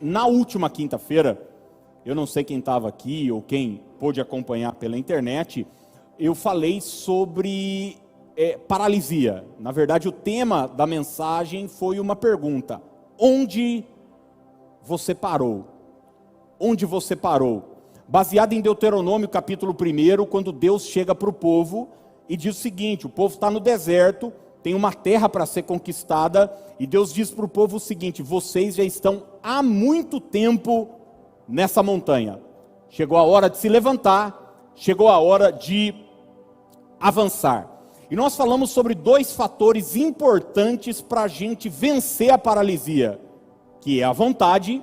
Na última quinta-feira, eu não sei quem estava aqui ou quem pôde acompanhar pela internet, eu falei sobre paralisia. Na verdade, o tema da mensagem foi uma pergunta: onde você parou? Onde você parou? Baseado em Deuteronômio capítulo 1, quando Deus chega para o povo e diz o seguinte: o povo está no deserto, tem uma terra para ser conquistada, e Deus diz para o povo o seguinte: vocês já estão há muito tempo nessa montanha. Chegou a hora de se levantar, chegou a hora de avançar. E nós falamos sobre dois fatores importantes para a gente vencer a paralisia, que é a vontade,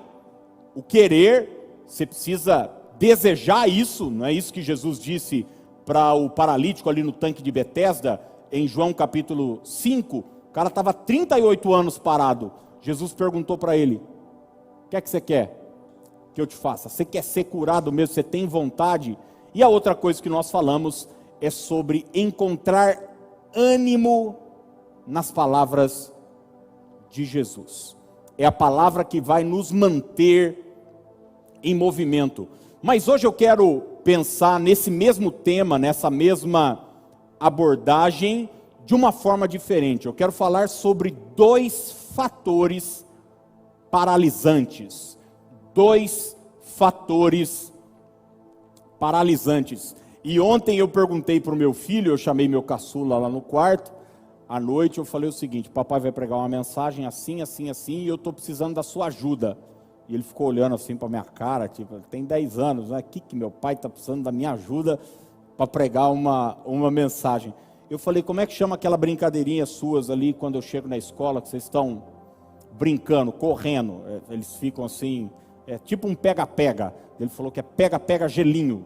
o querer. Você precisa desejar isso, não é isso que Jesus disse para o paralítico ali no tanque de Betesda, em João capítulo 5, o cara estava 38 anos parado. Jesus perguntou para ele: o que é que você quer que eu te faça? Você quer ser curado mesmo? Você tem vontade? E a outra coisa que nós falamos é sobre encontrar ânimo nas palavras de Jesus. É a palavra que vai nos manter em movimento. Mas hoje eu quero pensar nesse mesmo tema, nessa mesma abordagem, de uma forma diferente. Eu quero falar sobre dois fatores paralisantes. Dois fatores paralisantes. E ontem eu perguntei para o meu filho, eu chamei meu caçula lá no quarto, à noite eu falei o seguinte: papai vai pregar uma mensagem assim, assim, assim, e eu estou precisando da sua ajuda. E ele ficou olhando assim para minha cara, tipo, tem 10 anos, né? Que meu pai está precisando da minha ajuda para pregar uma mensagem. Eu falei: como é que chama aquela brincadeirinha suas ali, quando eu chego na escola, que vocês estão brincando, correndo? Eles ficam assim, tipo um pega-pega. Ele falou que é pega-pega gelinho.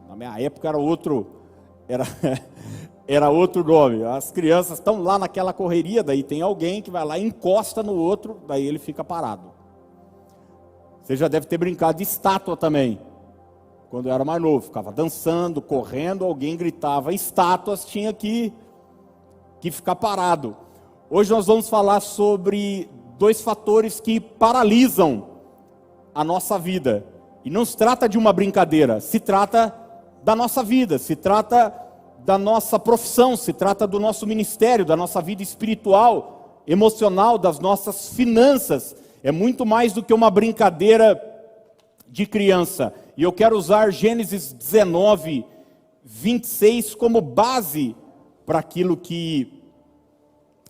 Na minha época era outro nome. As crianças estão lá naquela correria, daí tem alguém que vai lá e encosta no outro, daí ele fica parado. Você já deve ter brincado de estátua também. Quando eu era mais novo, ficava dançando, correndo, alguém gritava estátuas, tinha que ficar parado. Hoje nós vamos falar sobre dois fatores que paralisam a nossa vida. E não se trata de uma brincadeira, se trata da nossa vida, se trata da nossa profissão, se trata do nosso ministério, da nossa vida espiritual, emocional, das nossas finanças. É muito mais do que uma brincadeira de criança. E eu quero usar Gênesis 19, 26 como base para aquilo que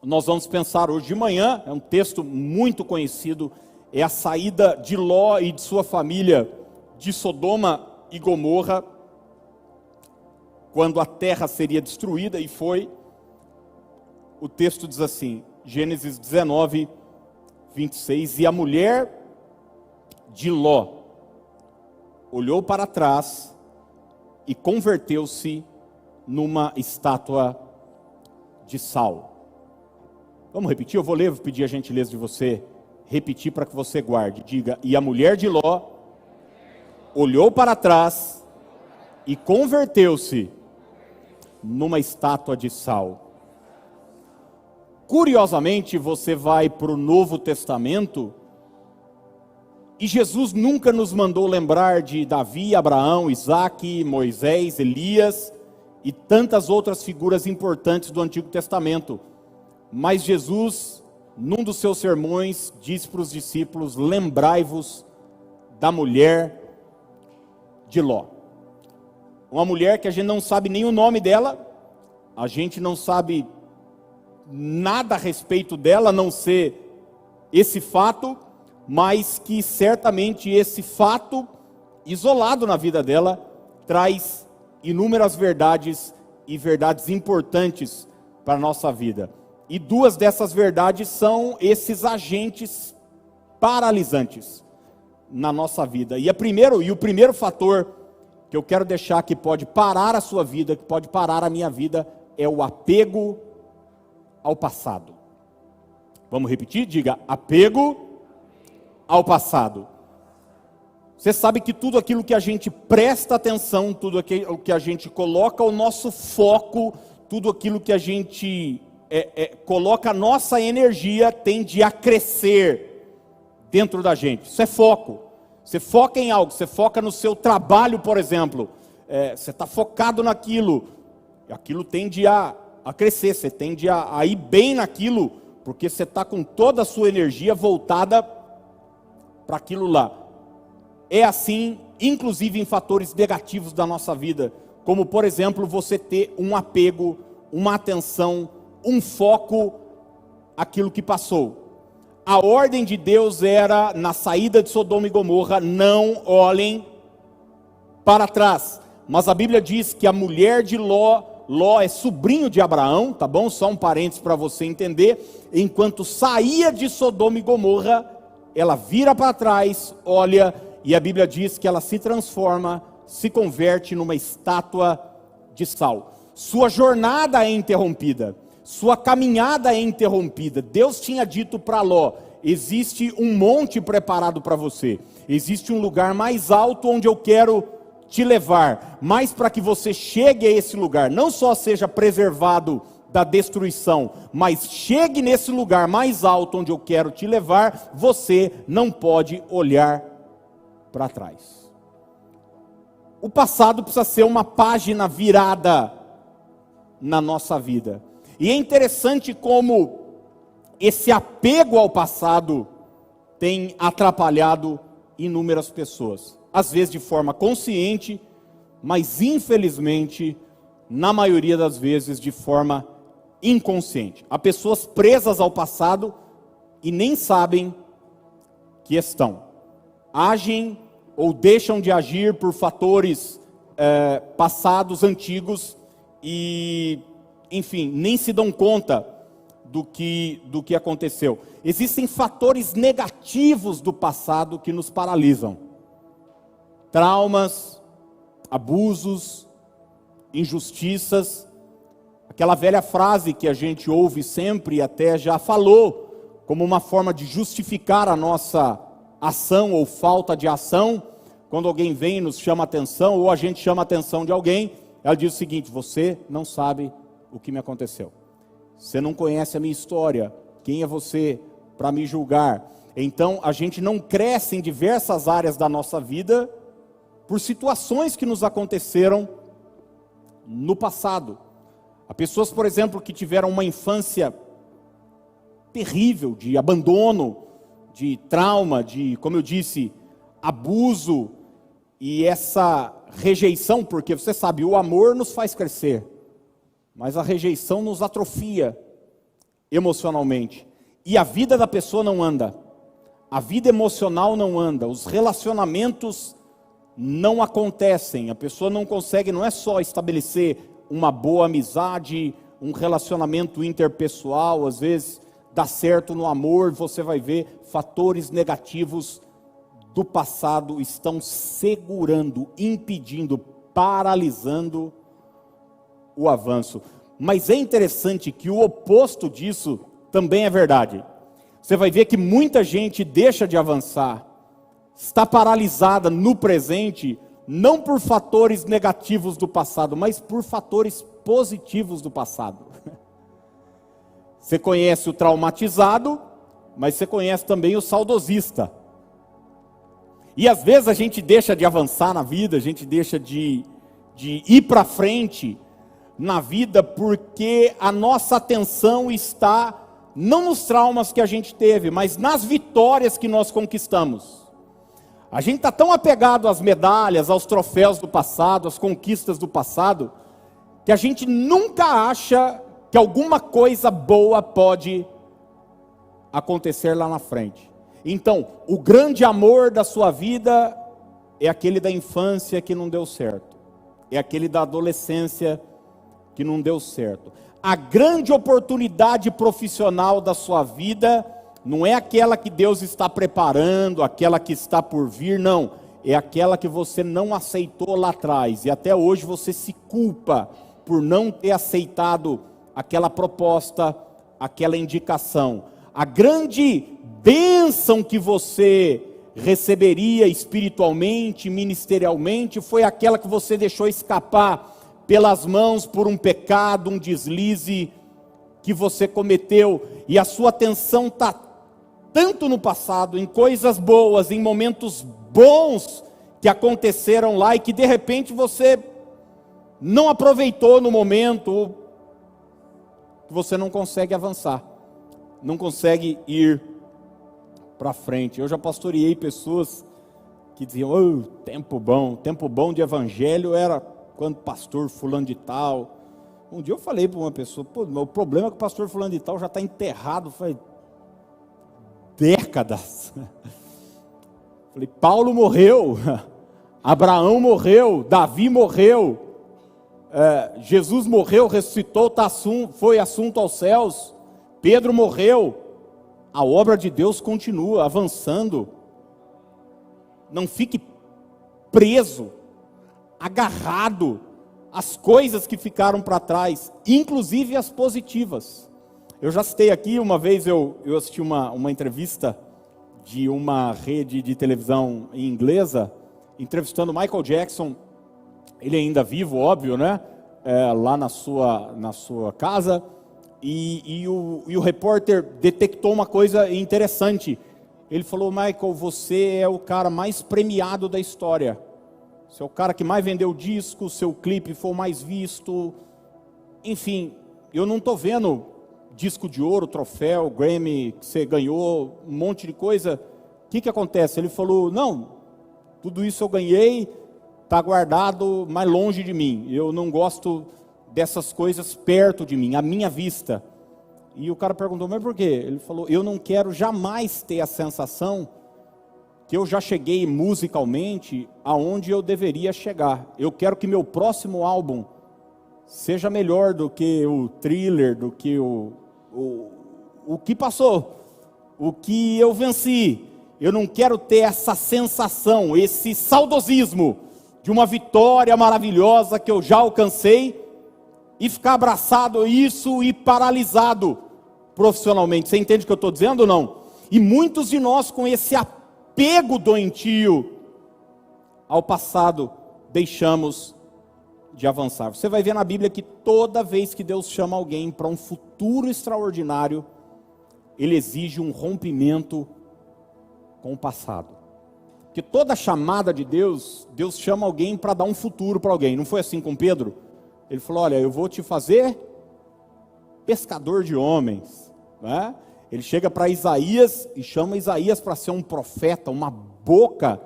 nós vamos pensar hoje de manhã. É um texto muito conhecido, é a saída de Ló e de sua família de Sodoma e Gomorra, quando a terra seria destruída, e foi. O texto diz assim, Gênesis 19, 26, e a mulher de Ló olhou para trás e converteu-se numa estátua de sal. Vamos repetir? Eu vou ler, vou pedir a gentileza de você repetir para que você guarde. Diga: e a mulher de Ló olhou para trás e converteu-se numa estátua de sal. Curiosamente, você vai para o Novo Testamento e Jesus nunca nos mandou lembrar de Davi, Abraão, Isaque, Moisés, Elias e tantas outras figuras importantes do Antigo Testamento. Mas Jesus, num dos seus sermões, disse para os discípulos: lembrai-vos da mulher de Ló. Uma mulher que a gente não sabe nem o nome dela, a gente não sabe nada a respeito dela, a não ser esse fato, mas que certamente esse fato, isolado na vida dela, traz inúmeras verdades e verdades importantes para a nossa vida. E duas dessas verdades são esses agentes paralisantes na nossa vida. E o primeiro fator que eu quero deixar que pode parar a sua vida, que pode parar a minha vida, é o apego ao passado. Vamos repetir? Diga: apego ao passado. Você sabe que tudo aquilo que a gente presta atenção, tudo aquilo que a gente coloca o nosso foco, tudo aquilo que a gente coloca a nossa energia, tende a crescer dentro da gente. Isso é foco. Você foca em algo, você foca no seu trabalho, por exemplo. Você está focado naquilo, aquilo tende a crescer, você tende a ir bem naquilo, porque você está com toda a sua energia voltada para aquilo lá. É assim, inclusive em fatores negativos da nossa vida, como por exemplo, você ter um apego, uma atenção, um foco àquilo que passou. A ordem de Deus era, na saída de Sodoma e Gomorra, não olhem para trás. Mas a Bíblia diz que a mulher de Ló é sobrinho de Abraão, tá bom? Só um parênteses para você entender. Enquanto saía de Sodoma e Gomorra, ela vira para trás, olha, e a Bíblia diz que ela se transforma, se converte numa estátua de sal. Sua jornada é interrompida, sua caminhada é interrompida. Deus tinha dito para Ló: existe um monte preparado para você, existe um lugar mais alto onde eu quero te levar, mas para que você chegue a esse lugar, não só seja preservado da destruição, mas chegue nesse lugar mais alto onde eu quero te levar, você não pode olhar para trás. O passado precisa ser uma página virada na nossa vida. E é interessante como esse apego ao passado tem atrapalhado inúmeras pessoas. Às vezes de forma consciente, mas infelizmente, na maioria das vezes, de forma inconsciente. Há pessoas presas ao passado e nem sabem que estão. Agem ou deixam de agir por fatores passados, antigos, e, enfim, nem se dão conta do que aconteceu. Existem fatores negativos do passado que nos paralisam. Traumas, abusos, injustiças, aquela velha frase que a gente ouve sempre e até já falou, como uma forma de justificar a nossa ação ou falta de ação, quando alguém vem e nos chama atenção, ou a gente chama a atenção de alguém, ela diz o seguinte: você não sabe o que me aconteceu, você não conhece a minha história, quem é você para me julgar? Então a gente não cresce em diversas áreas da nossa vida, por situações que nos aconteceram no passado. Há pessoas, por exemplo, que tiveram uma infância terrível, de abandono, de trauma, de, como eu disse, abuso, e essa rejeição, porque você sabe, o amor nos faz crescer, mas a rejeição nos atrofia emocionalmente, e a vida da pessoa não anda, a vida emocional não anda, os relacionamentos não acontecem, a pessoa não consegue, não é só estabelecer uma boa amizade, um relacionamento interpessoal, às vezes dá certo no amor, você vai ver fatores negativos do passado estão segurando, impedindo, paralisando o avanço. Mas é interessante que o oposto disso também é verdade. Você vai ver que muita gente deixa de avançar, está paralisada no presente, não por fatores negativos do passado, mas por fatores positivos do passado. Você conhece o traumatizado, mas você conhece também o saudosista. E às vezes a gente deixa de avançar na vida, a gente deixa de ir para frente na vida, porque a nossa atenção está não nos traumas que a gente teve, mas nas vitórias que nós conquistamos. A gente está tão apegado às medalhas, aos troféus do passado, às conquistas do passado, que a gente nunca acha que alguma coisa boa pode acontecer lá na frente. Então, o grande amor da sua vida é aquele da infância que não deu certo, é aquele da adolescência que não deu certo. A grande oportunidade profissional da sua vida não é aquela que Deus está preparando, aquela que está por vir, não. É aquela que você não aceitou lá atrás, e até hoje você se culpa por não ter aceitado aquela proposta, aquela indicação. A grande bênção que você receberia espiritualmente, ministerialmente, foi aquela que você deixou escapar pelas mãos por um pecado, um deslize que você cometeu, e a sua atenção está tanto no passado, em coisas boas, em momentos bons que aconteceram lá e que de repente você não aproveitou no momento, que você não consegue avançar, não consegue ir para frente. Eu já pastoreei pessoas que diziam: oh, tempo bom de evangelho era quando pastor fulano de tal. Um dia eu falei para uma pessoa: pô, o problema é que o pastor fulano de tal já está enterrado faz décadas. Falei: Paulo morreu, Abraão morreu, Davi morreu, Jesus morreu, ressuscitou, foi assunto aos céus, Pedro morreu. A obra de Deus continua avançando. Não fique preso, agarrado às coisas que ficaram para trás, inclusive as positivas. Eu já citei aqui, uma vez eu assisti uma entrevista de uma rede de televisão inglesa, entrevistando Michael Jackson. Ele ainda vivo, óbvio, né? Lá na sua casa. E o repórter detectou uma coisa interessante. Ele falou: Michael, você é o cara mais premiado da história. Você é o cara que mais vendeu disco, seu clipe foi o mais visto. Enfim, eu não estou vendo disco de ouro, troféu, Grammy, que você ganhou, um monte de coisa. O que acontece? Ele falou: não, tudo isso eu ganhei, está guardado mais longe de mim. Eu não gosto dessas coisas perto de mim, à minha vista. E o cara perguntou: mas por quê? Ele falou: eu não quero jamais ter a sensação que eu já cheguei musicalmente aonde eu deveria chegar. Eu quero que meu próximo álbum seja melhor do que o Thriller, do que o que passou, o que eu venci. Eu não quero ter essa sensação, esse saudosismo de uma vitória maravilhosa que eu já alcancei e ficar abraçado a isso e paralisado profissionalmente. Você entende o que eu estou dizendo ou não? E muitos de nós, com esse apego doentio ao passado, deixamos de avançar. Você vai ver na Bíblia que toda vez que Deus chama alguém para um futuro extraordinário, Ele exige um rompimento com o passado. Porque toda chamada de Deus, Deus chama alguém para dar um futuro para alguém. Não foi assim com Pedro? Ele falou: olha, eu vou te fazer pescador de homens, né? Ele chega para Isaías e chama Isaías para ser um profeta, uma boca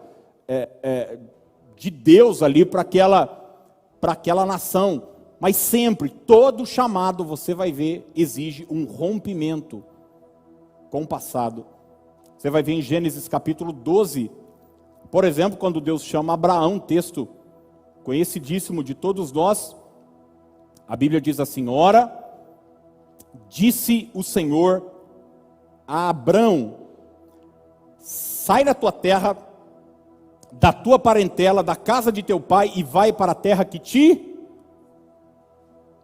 de Deus ali para aquela nação. Mas sempre, todo chamado, você vai ver, exige um rompimento com o passado. Você vai ver em Gênesis capítulo 12, por exemplo, quando Deus chama Abraão, texto conhecidíssimo de todos nós. A Bíblia diz assim: ora, disse o Senhor a Abrão: sai da tua terra, da tua parentela, da casa de teu pai, e vai para a terra que te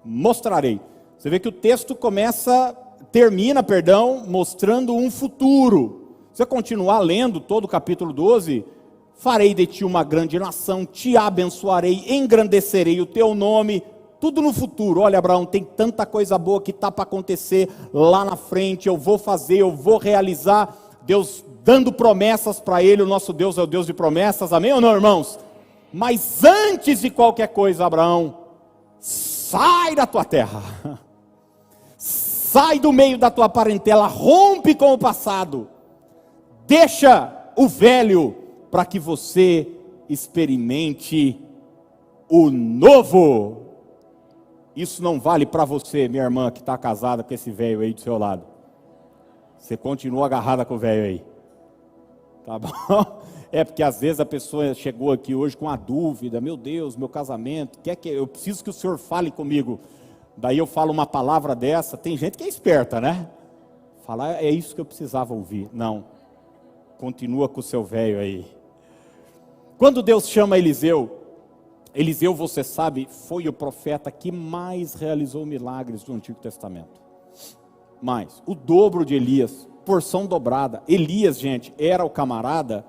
mostrarei. Você vê que o texto termina, mostrando um futuro. Se você continuar lendo todo o capítulo 12, farei de ti uma grande nação, te abençoarei, engrandecerei o teu nome. Tudo no futuro. Olha, Abraão, tem tanta coisa boa que está para acontecer lá na frente. Eu vou fazer, eu vou realizar. Deus dando promessas para ele. O nosso Deus é o Deus de promessas, amém ou não, irmãos? Mas antes de qualquer coisa, Abraão, sai da tua terra, sai do meio da tua parentela, rompe com o passado, deixa o velho, para que você experimente o novo. Isso não vale para você, minha irmã, que está casada com esse velho aí do seu lado. Você continua agarrada com o velho aí, tá bom? É porque às vezes a pessoa chegou aqui hoje com a dúvida: meu Deus, meu casamento, eu preciso que o senhor fale comigo. Daí eu falo uma palavra dessa. Tem gente que é esperta, né? Falar: é isso que eu precisava ouvir. Não, continua com o seu velho aí. Quando Deus chama Eliseu, você sabe, foi o profeta que mais realizou milagres do Antigo Testamento. Mais, o dobro de Elias, porção dobrada. Elias, gente, era o camarada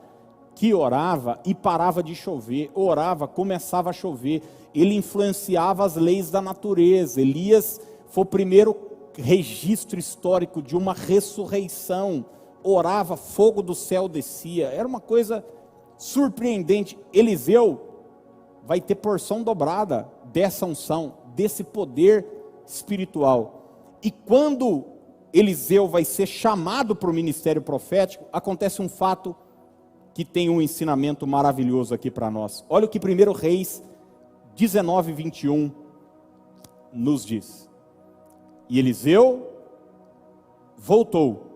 que orava e parava de chover. Orava, começava a chover. Ele influenciava as leis da natureza. Elias foi o primeiro registro histórico de uma ressurreição orava, fogo do céu descia, era uma coisa surpreendente. Eliseu vai ter porção dobrada dessa unção, desse poder espiritual. E quando Eliseu vai ser chamado para o ministério profético, acontece um fato que tem um ensinamento maravilhoso aqui para nós. Olha o que 1 Reis 19, 21 nos diz. E Eliseu voltou,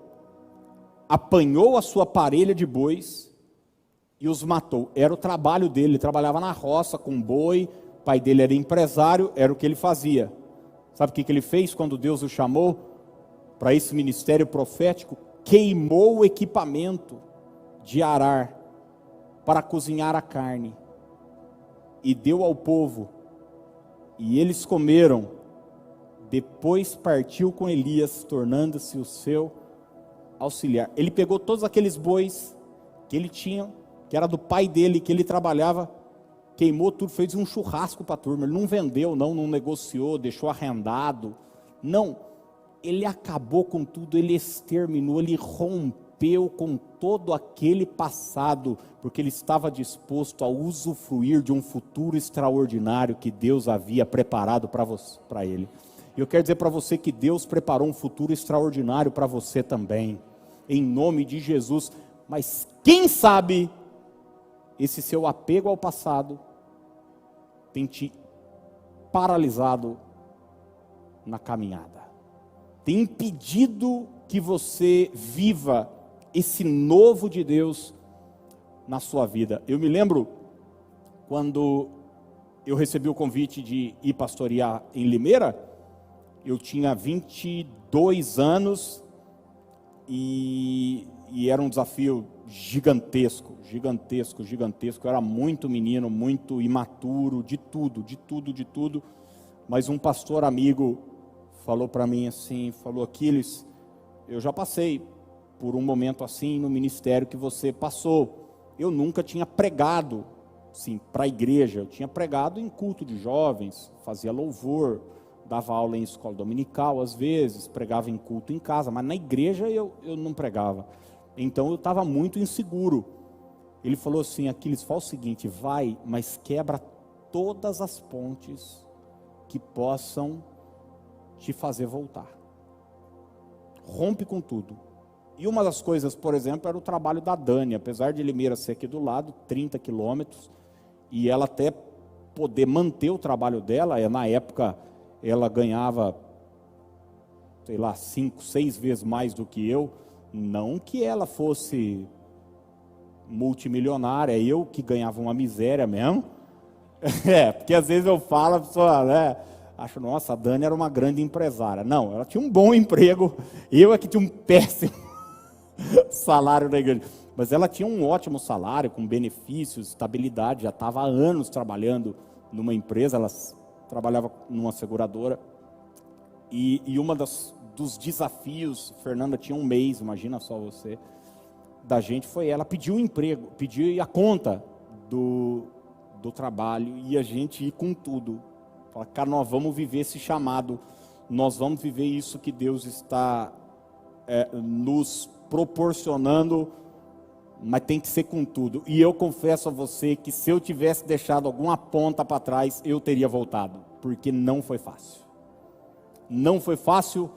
apanhou a sua parelha de bois e os matou. Era o trabalho dele, ele trabalhava na roça com boi, o pai dele era empresário, era o que ele fazia. Sabe o que ele fez quando Deus o chamou para esse ministério profético? Queimou o equipamento de arar para cozinhar a carne e deu ao povo, e eles comeram. Depois partiu com Elias, tornando-se o seu auxiliar. Ele pegou todos aqueles bois que ele tinha, que era do pai dele, que ele trabalhava, queimou tudo, fez um churrasco para a turma. Ele não vendeu, não negociou, deixou arrendado, não. Ele acabou com tudo, ele exterminou, ele rompeu com todo aquele passado, porque ele estava disposto a usufruir de um futuro extraordinário que Deus havia preparado para ele. E eu quero dizer para você que Deus preparou um futuro extraordinário para você também, em nome de Jesus. Mas quem sabe esse seu apego ao passado tem te paralisado na caminhada, tem impedido que você viva esse novo de Deus na sua vida. Eu me lembro quando eu recebi o convite de ir pastorear em Limeira. Eu tinha 22 anos e era um desafio gigantesco. Eu era muito menino, muito imaturo, de tudo. Mas um pastor amigo falou para mim assim, falou: Aquiles, eu já passei por um momento assim no ministério que você passou. Eu nunca tinha pregado assim, para a igreja, eu tinha pregado em culto de jovens, fazia louvor, dava aula em escola dominical, às vezes, pregava em culto em casa, mas na igreja eu não pregava. Então eu estava muito inseguro. Ele falou assim: Aquiles, faz o seguinte, vai, mas quebra todas as pontes que possam te fazer voltar. Rompe com tudo. E uma das coisas, por exemplo, era o trabalho da Dani, apesar de Limeira ser aqui do lado, 30 quilômetros, e ela até poder manter o trabalho dela, na época ela ganhava, sei lá, 5, 6 vezes mais do que eu. Não que ela fosse multimilionária, eu que ganhava uma miséria mesmo. Porque às vezes eu falo, a pessoa, né, acho, nossa, a Dani era uma grande empresária. Não, ela tinha um bom emprego, eu é que tinha um péssimo salário na igreja. Mas ela tinha um ótimo salário, com benefícios, estabilidade, já estava há anos trabalhando numa empresa, ela trabalhava numa seguradora, e uma dos desafios, Fernanda tinha um mês, imagina só você, da gente, foi ela pedir um emprego, pedir a conta do trabalho, e a gente ir com tudo, falar: cara, nós vamos viver esse chamado, nós vamos viver isso que Deus está nos proporcionando, mas tem que ser com tudo. E eu confesso a você que se eu tivesse deixado alguma ponta para trás, eu teria voltado, porque não foi fácil. Não foi fácil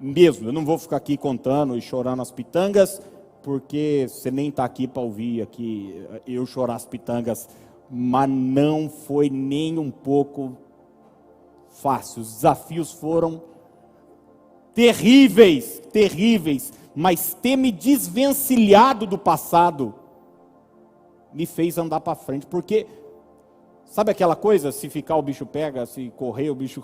mesmo. Eu não vou ficar aqui contando e chorando as pitangas, porque você nem está aqui para ouvir aqui eu chorar as pitangas, mas não foi nem um pouco fácil. Os desafios foram terríveis, mas ter me desvencilhado do passado me fez andar para frente, porque sabe aquela coisa, se ficar o bicho pega, se correr o bicho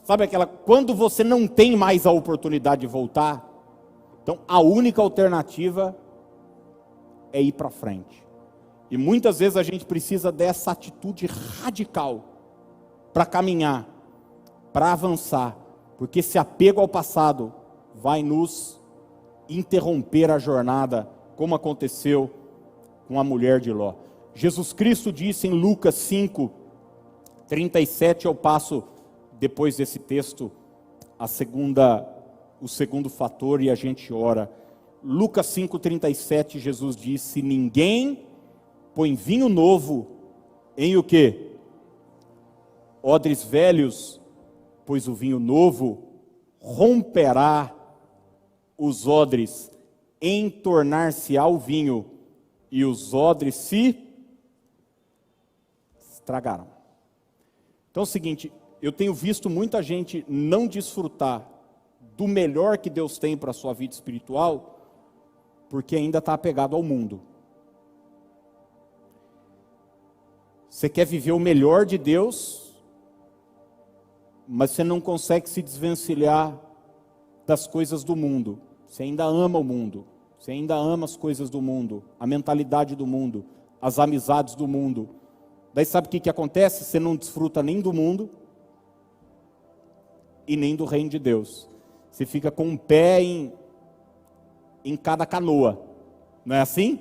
sabe aquela, quando você não tem mais a oportunidade de voltar, então a única alternativa é ir para frente. E muitas vezes a gente precisa dessa atitude radical para caminhar, para avançar, porque esse apego ao passado vai nos interromper a jornada, como aconteceu com a mulher de Ló. Jesus Cristo disse em Lucas 5, 37, eu passo depois desse texto o segundo fator e a gente ora. Lucas 5,37, Jesus disse: ninguém põe vinho novo em o quê? Odres velhos, pois o vinho novo romperá os odres, entornar-se-á o vinho, e os odres se estragarão. Então é o seguinte, eu tenho visto muita gente não desfrutar do melhor que Deus tem para a sua vida espiritual, porque ainda está apegado ao mundo. Você quer viver o melhor de Deus, mas você não consegue se desvencilhar das coisas do mundo. Você ainda ama o mundo, você ainda ama as coisas do mundo, a mentalidade do mundo, as amizades do mundo. Daí sabe o que acontece? Você não desfruta nem do mundo e nem do reino de Deus. Você fica com um pé em cada canoa, não é assim?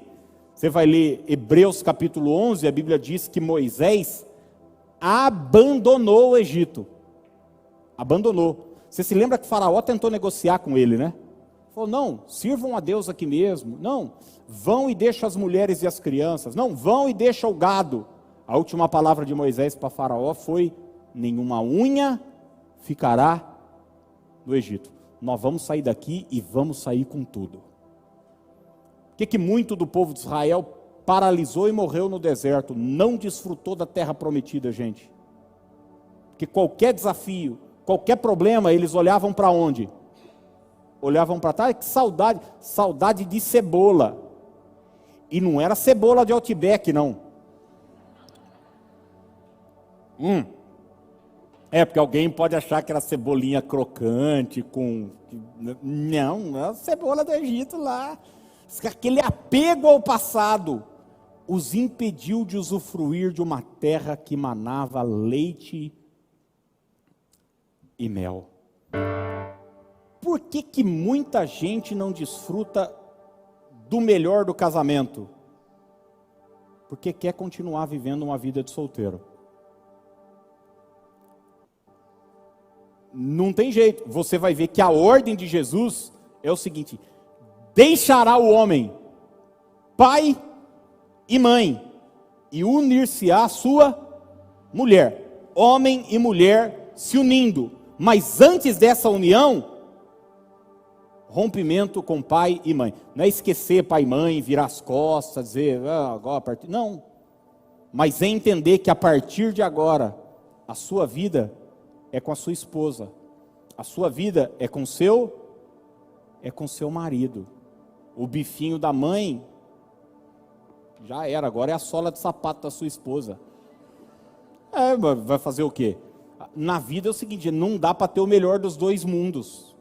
Você vai ler Hebreus capítulo 11, a Bíblia diz que Moisés abandonou o Egito. Abandonou. Você se lembra que Faraó tentou negociar com ele, né? Falou, não, sirvam a Deus aqui mesmo. Não, vão e deixam as mulheres e as crianças. Não, vão e deixam o gado. A última palavra de Moisés para Faraó foi: nenhuma unha ficará no Egito. Nós vamos sair daqui e vamos sair com tudo. Por que muito do povo de Israel paralisou e morreu no deserto? Não desfrutou da terra prometida, gente. Porque qualquer desafio, qualquer problema, eles olhavam para onde? Olhavam para trás. Que saudade, saudade de cebola. E não era cebola de Outback, não. Porque alguém pode achar que era cebolinha crocante com... Não, é a cebola do Egito lá. Aquele apego ao passado os impediu de usufruir de uma terra que manava leite e mel. Por que muita gente não desfruta do melhor do casamento? Porque quer continuar vivendo uma vida de solteiro. Não tem jeito. Você vai ver que a ordem de Jesus é o seguinte: deixará o homem pai e mãe e unir-se-á a sua mulher. Homem e mulher se unindo. Mas antes dessa união, rompimento com pai e mãe. Não é esquecer pai e mãe, virar as costas, dizer, agora a partir... Não. Mas é entender que a partir de agora, a sua vida é com a sua esposa. A sua vida é com seu marido. O bifinho da mãe já era, agora é a sola de sapato da sua esposa. Vai fazer o quê? Na vida é o seguinte, não dá para ter o melhor dos dois mundos.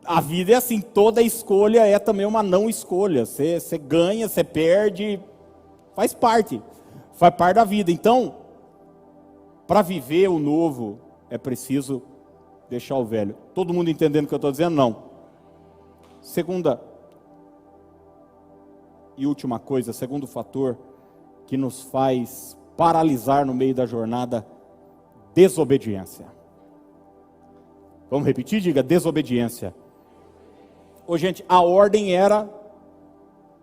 A vida é assim, toda escolha é também uma não escolha. Você ganha, você perde, faz parte da vida. Então, para viver o novo, é preciso deixar o velho. Todo mundo entendendo o que eu estou dizendo? Não. Segunda e última coisa, segundo fator que nos faz paralisar no meio da jornada: desobediência. Vamos repetir? Diga: desobediência. Gente, a ordem era: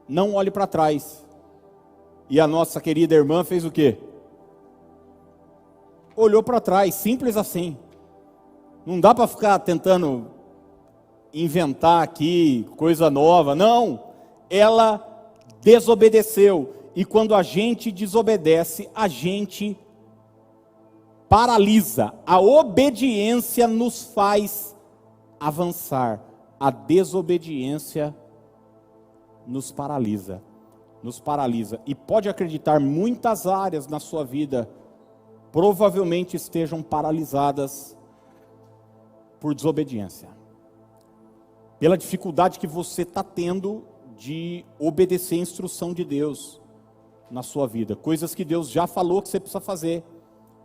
não olhe para trás. E a nossa querida irmã fez o quê? Olhou para trás, simples assim. Não dá para ficar tentando inventar aqui coisa nova, não. Ela desobedeceu. E quando a gente desobedece, a gente paralisa. A obediência nos faz avançar. A desobediência nos paralisa. E pode acreditar, muitas áreas na sua vida provavelmente estejam paralisadas por desobediência. Pela dificuldade que você está tendo de obedecer a instrução de Deus na sua vida. Coisas que Deus já falou que você precisa fazer.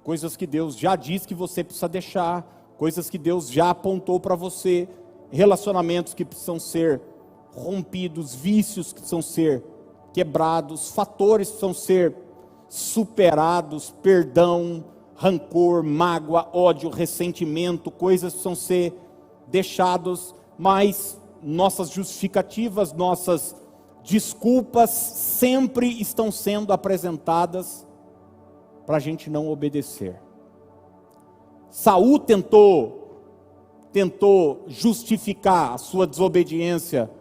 Coisas que Deus já disse que você precisa deixar. Coisas que Deus já apontou para você. Relacionamentos que precisam ser rompidos. Vícios que precisam ser quebrados. Fatores que precisam ser superados. Perdão, rancor, mágoa, ódio, ressentimento. Coisas que precisam ser deixados, mas nossas justificativas, nossas desculpas sempre estão sendo apresentadas para a gente não obedecer. Saul tentou justificar a sua desobediência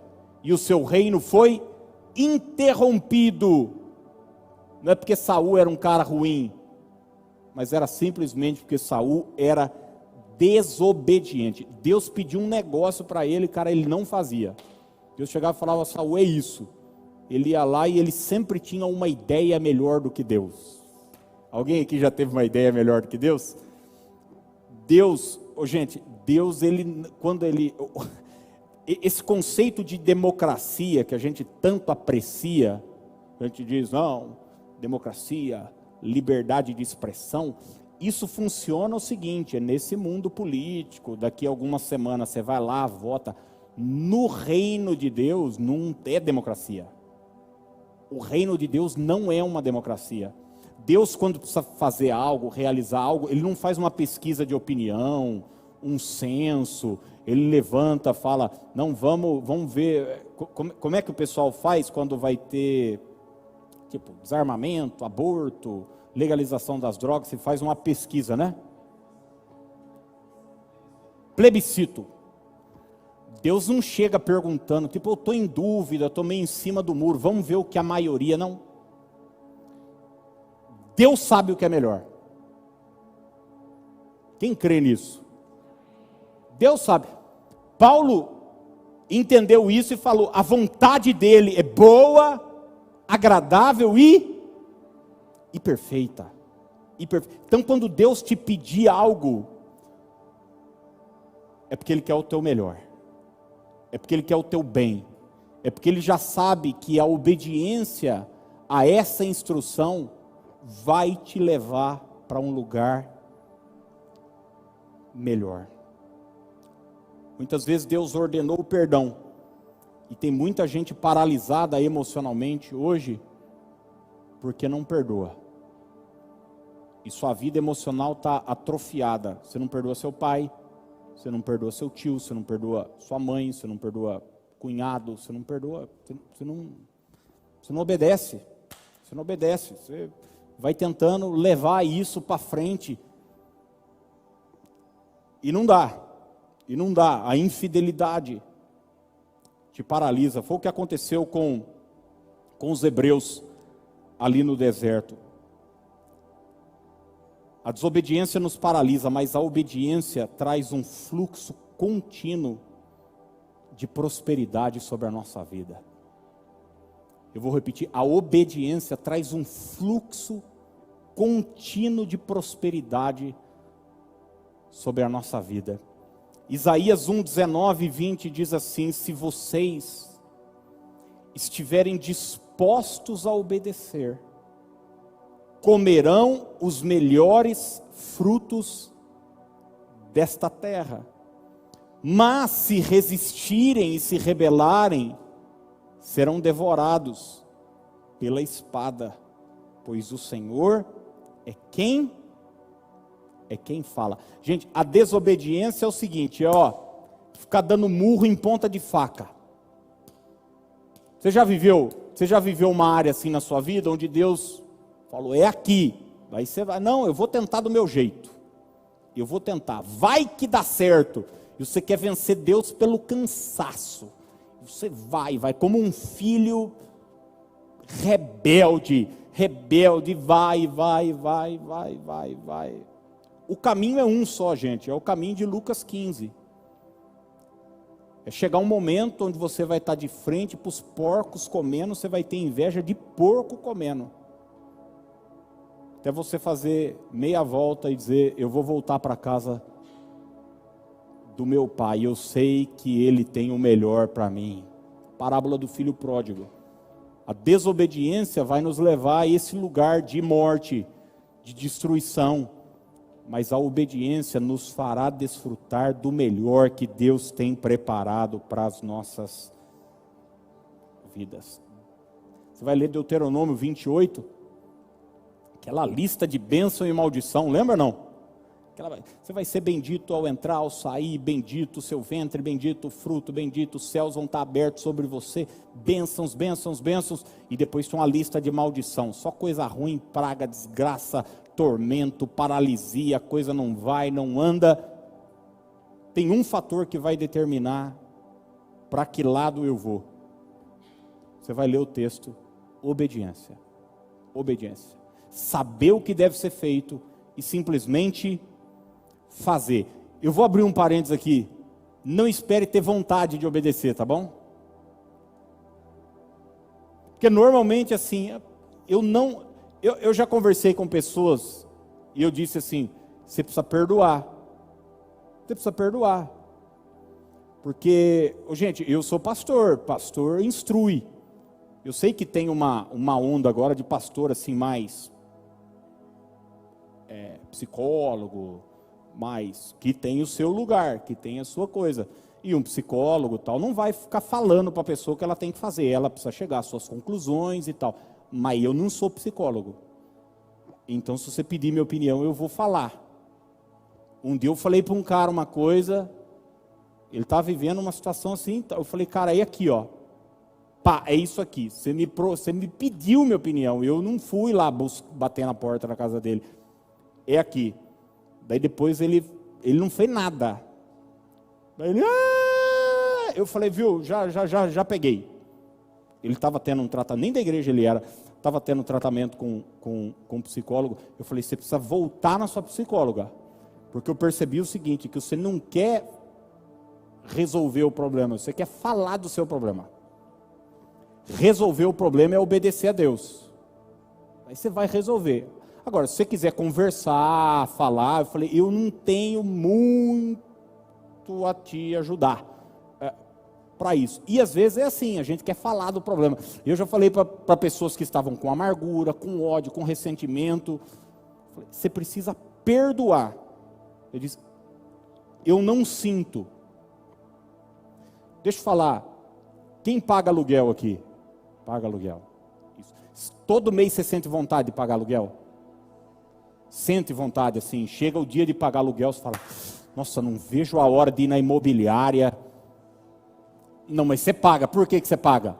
e o seu reino foi interrompido. Não é porque Saul era um cara ruim, mas era simplesmente porque Saul era desobediente. Deus pediu um negócio para ele, cara, ele não fazia. Deus chegava e falava: Saul, é isso. Ele ia lá e ele sempre tinha uma ideia melhor do que Deus. Alguém aqui já teve uma ideia melhor do que Deus? Deus, gente, Deus, esse conceito de democracia que a gente tanto aprecia, a gente diz, não, democracia, liberdade de expressão, isso funciona o seguinte, é nesse mundo político, daqui a algumas semanas você vai lá, vota. No reino de Deus não é democracia. O reino de Deus não é uma democracia. Deus, quando precisa fazer algo, realizar algo, Ele não faz uma pesquisa de opinião, um censo, Ele levanta, fala, não, vamos ver, como é que o pessoal faz quando vai ter, tipo, desarmamento, aborto, legalização das drogas, se faz uma pesquisa, né? Plebiscito. Deus não chega perguntando, tipo, eu estou em dúvida, estou meio em cima do muro, vamos ver o que a maioria, não. Deus sabe o que é melhor. Quem crê nisso? Deus sabe. Paulo entendeu isso e falou, a vontade dele é boa, agradável e perfeita. Então, quando Deus te pedir algo, é porque Ele quer o teu melhor. É porque Ele quer o teu bem. É porque Ele já sabe que a obediência a essa instrução vai te levar para um lugar melhor. Muitas vezes Deus ordenou o perdão. E tem muita gente paralisada emocionalmente hoje, porque não perdoa. E sua vida emocional está atrofiada. Você não perdoa seu pai, você não perdoa seu tio, você não perdoa sua mãe, você não perdoa cunhado, você não perdoa, você não obedece. Você não obedece, você vai tentando levar isso para frente. E não dá. A infidelidade te paralisa. Foi o que aconteceu com os hebreus ali no deserto. A desobediência nos paralisa, mas a obediência traz um fluxo contínuo de prosperidade sobre a nossa vida. Eu vou repetir, a obediência traz um fluxo contínuo de prosperidade sobre a nossa vida. Isaías 1, 19 e 20 diz assim, se vocês estiverem dispostos a obedecer, comerão os melhores frutos desta terra. Mas se resistirem e se rebelarem, serão devorados pela espada, pois o Senhor é quem fala. Gente, a desobediência é o seguinte, ficar dando murro em ponta de faca. Você já viveu uma área assim na sua vida, onde Deus falou, é aqui, aí você vai, não, eu vou tentar do meu jeito, eu vou tentar, vai que dá certo, e você quer vencer Deus pelo cansaço, você vai como um filho rebelde, vai. O caminho é um só, gente, é o caminho de Lucas 15. É chegar um momento onde você vai estar de frente para os porcos comendo, você vai ter inveja de porco comendo. Até você fazer meia volta e dizer, eu vou voltar para casa do meu pai, eu sei que ele tem o melhor para mim. Parábola do filho pródigo. A desobediência vai nos levar a esse lugar de morte, de destruição. Mas a obediência nos fará desfrutar do melhor que Deus tem preparado para as nossas vidas. Você vai ler Deuteronômio 28, aquela lista de bênção e maldição, lembra não? Você vai ser bendito ao entrar, ao sair, bendito o seu ventre, bendito o fruto, bendito, os céus vão estar abertos sobre você, bênçãos, bênçãos, bênçãos, e depois tem uma lista de maldição, só coisa ruim, praga, desgraça, tormento, paralisia, a coisa não vai, não anda. Tem um fator que vai determinar para que lado eu vou. Você vai ler o texto, obediência. Obediência. Saber o que deve ser feito e simplesmente fazer. Eu vou abrir um parênteses aqui. Não espere ter vontade de obedecer, tá bom? Porque normalmente assim, eu já conversei com pessoas e eu disse assim, você precisa perdoar. Você precisa perdoar. Porque, gente, eu sou pastor instrui. Eu sei que tem uma onda agora de pastor assim mais psicólogo, mas que tem o seu lugar, que tem a sua coisa. E um psicólogo tal não vai ficar falando para a pessoa o que ela tem que fazer, ela precisa chegar às suas conclusões e tal. Mas eu não sou psicólogo. Então, se você pedir minha opinião, eu vou falar. Um dia eu falei para um cara uma coisa, ele estava vivendo uma situação assim, eu falei, cara, é aqui, ó. Pá, é isso aqui. Você me pediu minha opinião, eu não fui lá bater na porta da casa dele. É aqui. Daí depois ele não fez nada. Daí ele, eu falei, viu, já peguei. Ele estava tendo um tratamento, nem da igreja ele era, estava tendo um tratamento com um psicólogo. Eu falei, você precisa voltar na sua psicóloga. Porque eu percebi o seguinte, que você não quer resolver o problema, você quer falar do seu problema. Resolver o problema é obedecer a Deus. Aí você vai resolver. Agora, se você quiser conversar, falar, eu falei, eu não tenho muito a te ajudar para isso. E às vezes é assim, a gente quer falar do problema. Eu já falei para pessoas que estavam com amargura, com ódio, com ressentimento, falei, você precisa perdoar. Eu disse, eu não sinto. Deixa eu falar, quem paga aluguel aqui? Paga aluguel. Isso. Todo mês você sente vontade de pagar aluguel? Sente vontade assim, chega o dia de pagar aluguel, você fala, nossa, não vejo a hora de ir na imobiliária. Não, mas você paga, por que você paga?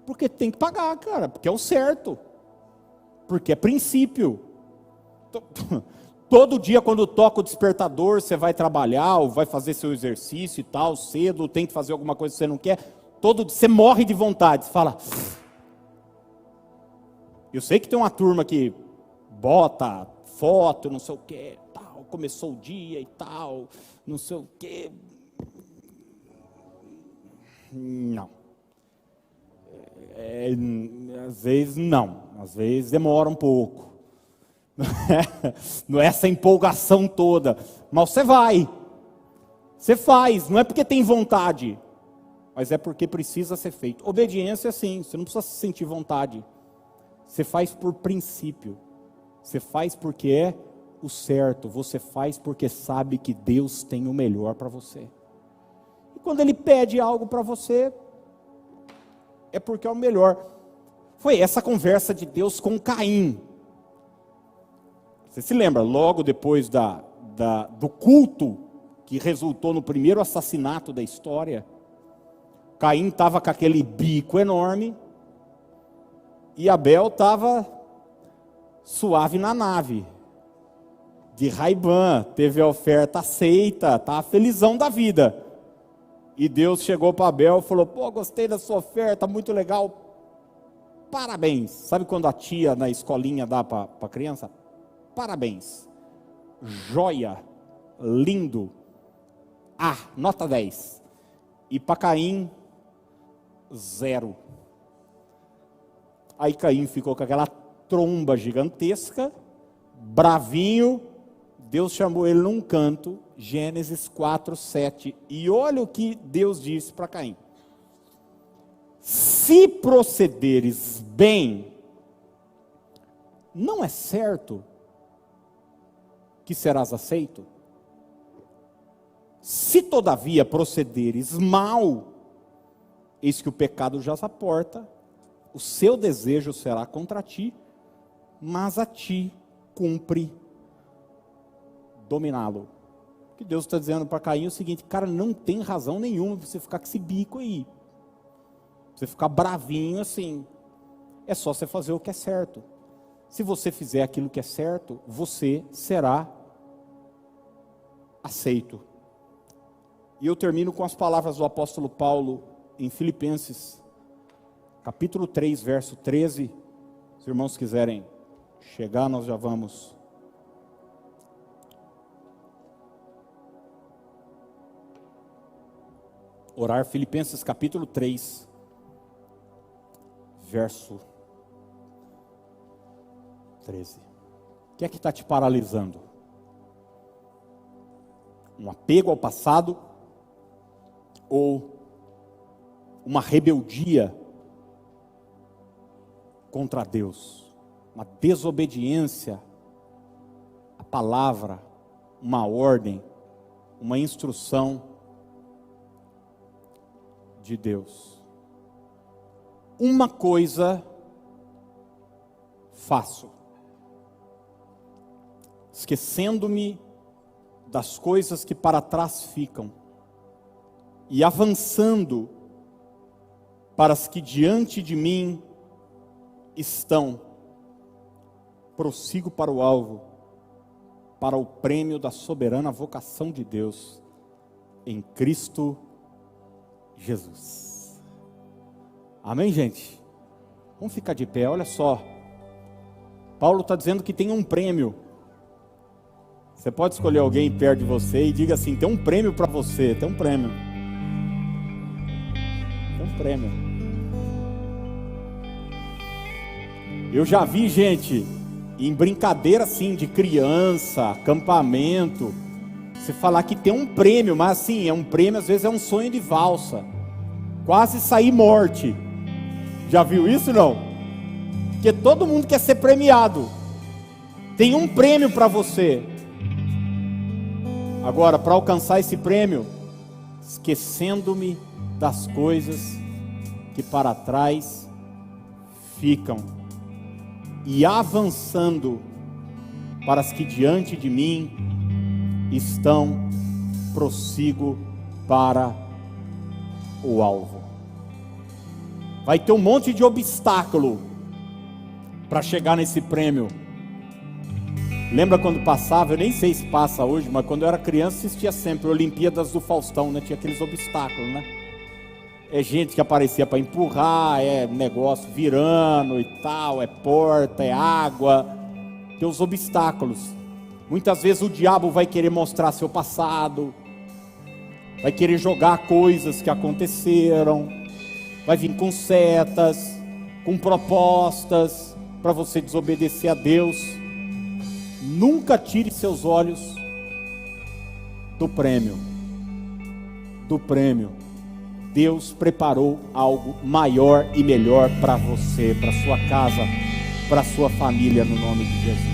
Porque tem que pagar, cara, porque é o certo. Porque é princípio. Todo dia quando toca o despertador, você vai trabalhar, ou vai fazer seu exercício e tal, cedo, tem que fazer alguma coisa que você não quer, você morre de vontade, você fala... Eu sei que tem uma turma que bota foto, não sei o que, tal, começou o dia e tal, não sei o que. Não. Às vezes não, às vezes demora um pouco. Não é essa empolgação toda, mas você vai, você faz, não é porque tem vontade, mas é porque precisa ser feito. Obediência sim, você não precisa sentir vontade. Você faz por princípio. Você faz porque é o certo. Você faz porque sabe que Deus tem o melhor para você. E quando Ele pede algo para você, é porque é o melhor. Foi essa conversa de Deus com Caim. Você se lembra, logo depois do culto que resultou no primeiro assassinato da história, Caim estava com aquele bico enorme, e Abel estava suave na nave, de Ray-Ban, teve a oferta aceita, estava felizão da vida. E Deus chegou para Abel e falou, pô, gostei da sua oferta, muito legal, parabéns. Sabe quando a tia na escolinha dá para a criança? Parabéns, joia, lindo, nota 10. E para Caim, 0. Aí Caim ficou com aquela tromba gigantesca, bravinho. Deus chamou ele num canto, Gênesis 4:7. E olha o que Deus disse para Caim: se procederes bem, não é certo que serás aceito? Se todavia procederes mal, eis que o pecado já se aporta, o seu desejo será contra ti, mas a ti cumpre dominá-lo. O que Deus está dizendo para Caim é o seguinte: cara, não tem razão nenhuma para você ficar com esse bico aí. Você ficar bravinho assim. É só você fazer o que é certo. Se você fizer aquilo que é certo, você será aceito. E eu termino com as palavras do apóstolo Paulo em Filipenses, capítulo 3, verso 13. Se os irmãos quiserem chegar, nós já vamos orar. Filipenses capítulo 3, verso 13. O que é que está te paralisando? Um apego ao passado? Ou uma rebeldia contra Deus? Uma desobediência à palavra, uma ordem, uma instrução de Deus. Uma coisa faço, esquecendo-me das coisas que para trás ficam e avançando para as que diante de mim estão, prossigo para o alvo, para o prêmio da soberana vocação de Deus em Cristo Jesus. Amém, gente? Vamos ficar de pé. Olha só, Paulo está dizendo que tem um prêmio. Você pode escolher alguém perto de você e diga assim: tem um prêmio para você. Tem um prêmio. Tem um prêmio. Eu já vi gente em brincadeira assim de criança, acampamento, você falar que tem um prêmio, mas assim, é um prêmio, às vezes é um sonho de valsa, quase sair morte. Já viu isso, não? Porque todo mundo quer ser premiado. Tem um prêmio para você. Agora, para alcançar esse prêmio, esquecendo-me das coisas que para trás ficam e avançando para as que diante de mim estão, prossigo para o alvo. Vai ter um monte de obstáculo para chegar nesse prêmio. Lembra quando passava, eu nem sei se passa hoje, mas quando eu era criança assistia sempre Olimpíadas do Faustão, né? Tinha aqueles obstáculos, né? É gente que aparecia para empurrar, é negócio virando e tal, é porta, é água, tem os obstáculos. Muitas vezes o diabo vai querer mostrar seu passado, vai querer jogar coisas que aconteceram, vai vir com setas, com propostas para você desobedecer a Deus. Nunca tire seus olhos do prêmio. Do prêmio. Deus preparou algo maior e melhor para você, para sua casa, para sua família, no nome de Jesus.